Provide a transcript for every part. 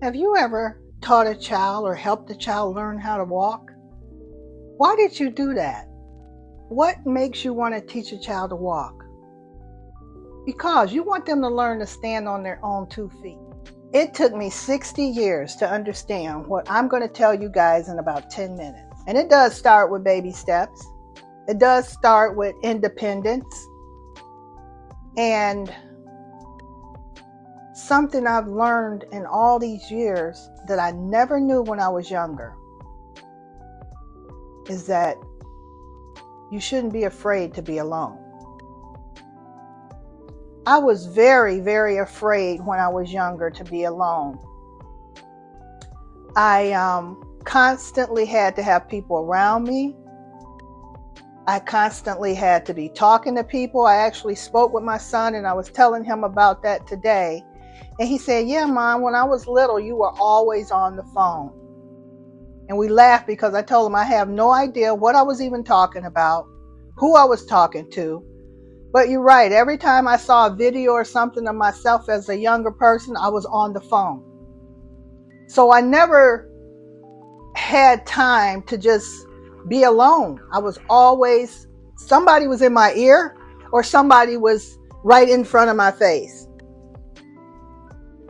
Have you ever taught a child or helped a child learn how to walk? Why did you do that? What makes you want to teach a child to walk? Because you want them to learn to stand on their own 2 feet. It took me 60 years to understand what I'm going to tell you guys in about 10 minutes. And it does start with baby steps. It does start with independence. And something I've learned in all these years that I never knew when I was younger is that you shouldn't be afraid to be alone. I was very, very afraid when I was younger to be alone. I constantly had to have people around me. I constantly had to be talking to people. I actually spoke with my son and I was telling him about that today. And he said, "Yeah, Mom, when I was little, you were always on the phone." And we laughed because I told him I have no idea what I was even talking about, who I was talking to. But you're right. Every time I saw a video or something of myself as a younger person, I was on the phone. So I never had time to just be alone. I was always, somebody was in my ear or somebody was right in front of my face.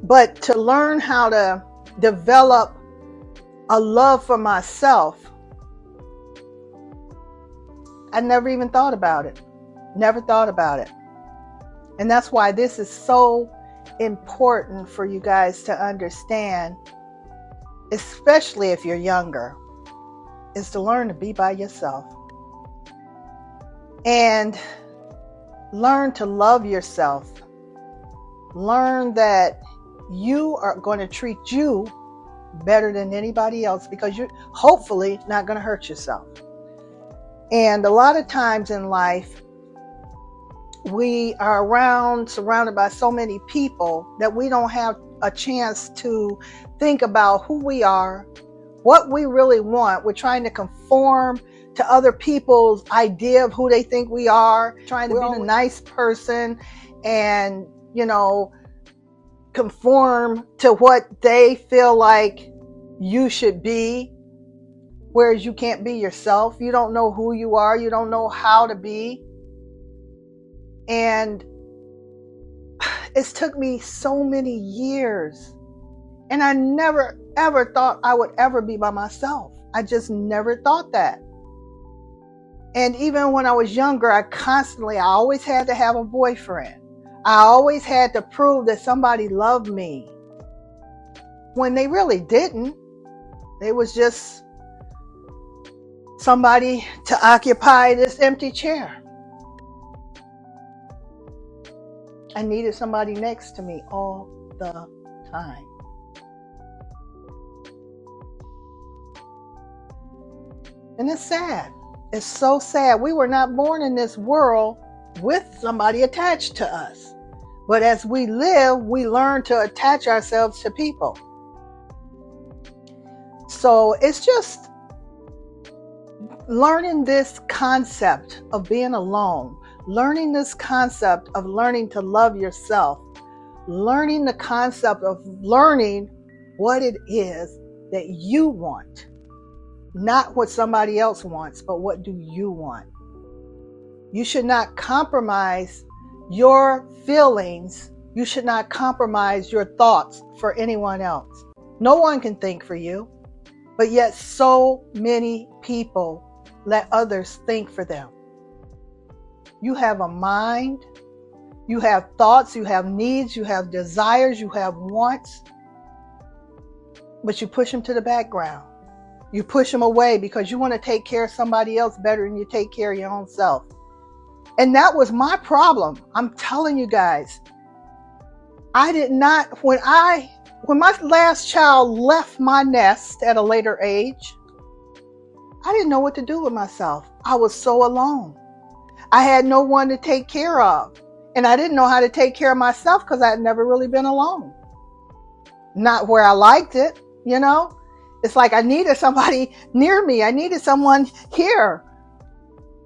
But to learn how to develop a love for myself, I never even thought about it. Never thought about it. And that's why this is so important for you guys to understand, especially if you're younger, is to learn to be by yourself. And learn to love yourself. Learn that you are going to treat you better than anybody else because you're hopefully not going to hurt yourself. And a lot of times in life, we are surrounded by so many people that we don't have a chance to think about who we are, what we really want. We're trying to conform to other people's idea of who they think we are, trying to be a nice person and, conform to what they feel like you should be, whereas you can't be yourself. You don't know who you are. You don't know how to be. And it's took me so many years. And I never, ever thought I would ever be by myself. I just never thought that. And even when I was younger, I always had to have a boyfriend. I always had to prove that somebody loved me when they really didn't. They was just somebody to occupy this empty chair. I needed somebody next to me all the time. And it's sad. It's so sad. We were not born in this world with somebody attached to us. But as we live, we learn to attach ourselves to people. So it's just learning this concept of being alone, learning this concept of learning to love yourself, learning the concept of learning what it is that you want. Not what somebody else wants, but what do you want? You should not compromise your feelings. You should not compromise your thoughts for anyone else. No one can think for you, but yet so many people let others think for them. You have a mind, you have thoughts, you have needs, you have desires, you have wants, but you push them to the background. You push them away because you want to take care of somebody else better than you take care of your own self. And that was my problem. I'm telling you guys, I did not, when my last child left my nest at a later age, I didn't know what to do with myself. I was so alone. I had no one to take care of. And I didn't know how to take care of myself because I had never really been alone. Not where I liked it, It's like I needed somebody near me. I needed someone here.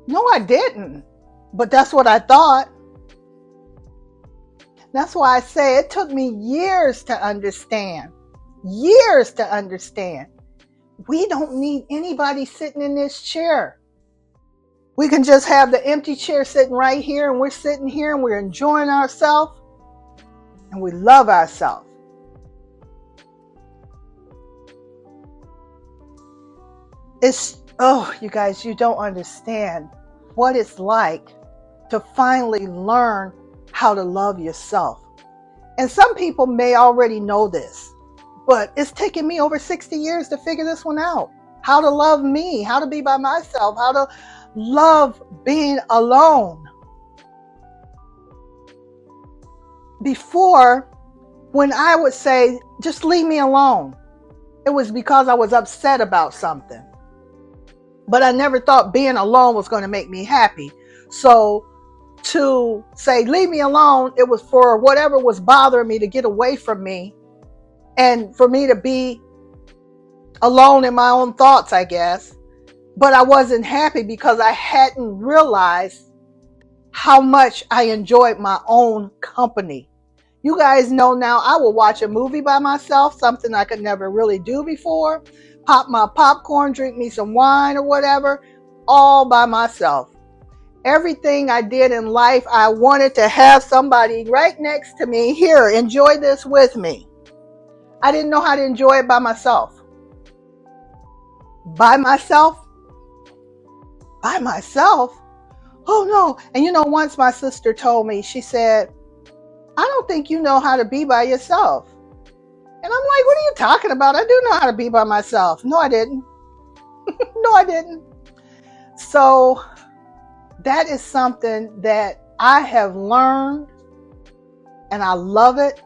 No, I didn't. But that's what I thought. That's why I say it took me years to understand years to understand. We don't need anybody sitting in this chair. We can just have the empty chair sitting right here, and we're sitting here and we're enjoying ourselves and we love ourselves. You guys, you don't understand what it's like to finally learn how to love yourself. And some people may already know this, but it's taken me over 60 years to figure this one out. How to love me, how to be by myself, how to love being alone. Before, when I would say, just leave me alone, it was because I was upset about something. But I never thought being alone was going to make me happy. So to say, leave me alone, it was for whatever was bothering me to get away from me and for me to be alone in my own thoughts, I guess. But I wasn't happy because I hadn't realized how much I enjoyed my own company. You guys know now I will watch a movie by myself, something I could never really do before. Pop my popcorn, drink me some wine or whatever, all by myself. Everything I did in life, I wanted to have somebody right next to me. Here, enjoy this with me. I didn't know how to enjoy it by myself. By myself? By myself? Oh no. And you know, once my sister told me, she said, I don't think you know how to be by yourself. And I'm like, what are you talking about? I do know how to be by myself. No, I didn't. No, I didn't. So that is something that I have learned and I love it.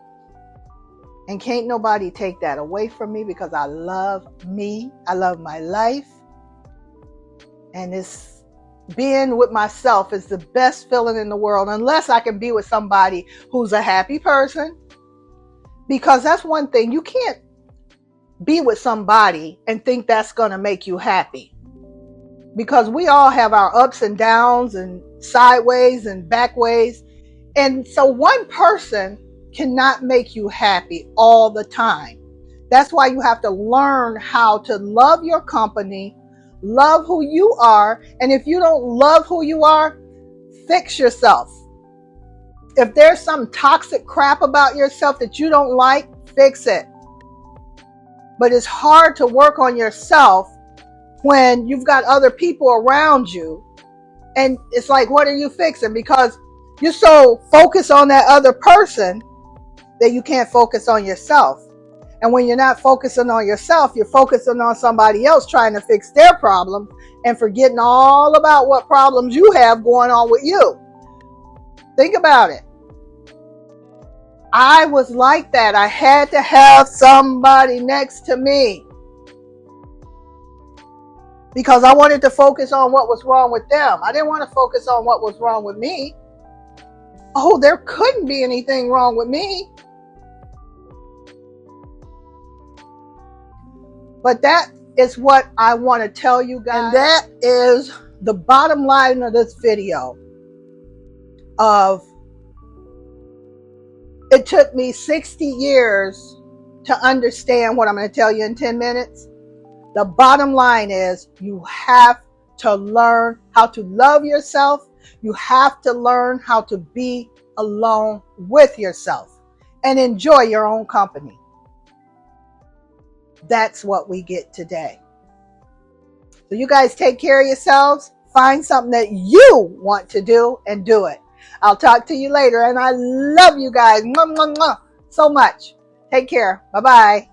And can't nobody take that away from me because I love me. I love my life. And it's being with myself is the best feeling in the world, unless I can be with somebody who's a happy person. Because that's one thing, you can't be with somebody and think that's going to make you happy. Because we all have our ups and downs and sideways and backways. And so one person cannot make you happy all the time. That's why you have to learn how to love your company, love who you are. And if you don't love who you are, fix yourself. If there's some toxic crap about yourself that you don't like, fix it. But it's hard to work on yourself when you've got other people around you. And it's like, what are you fixing? Because you're so focused on that other person that you can't focus on yourself. And when you're not focusing on yourself, you're focusing on somebody else trying to fix their problem and forgetting all about what problems you have going on with you. Think about it. I was like that. I had to have somebody next to me because I wanted to focus on what was wrong with them. I didn't want to focus on what was wrong with me. Oh, there couldn't be anything wrong with me. But that is what I want to tell you guys. And that is the bottom line of this video. It took me 60 years to understand what I'm going to tell you in 10 minutes. The bottom line is you have to learn how to love yourself. You have to learn how to be alone with yourself and enjoy your own company. That's what we get today. So you guys take care of yourselves. Find something that you want to do and do it. I'll talk to you later. And I love you guys so much. Take care. Bye-bye.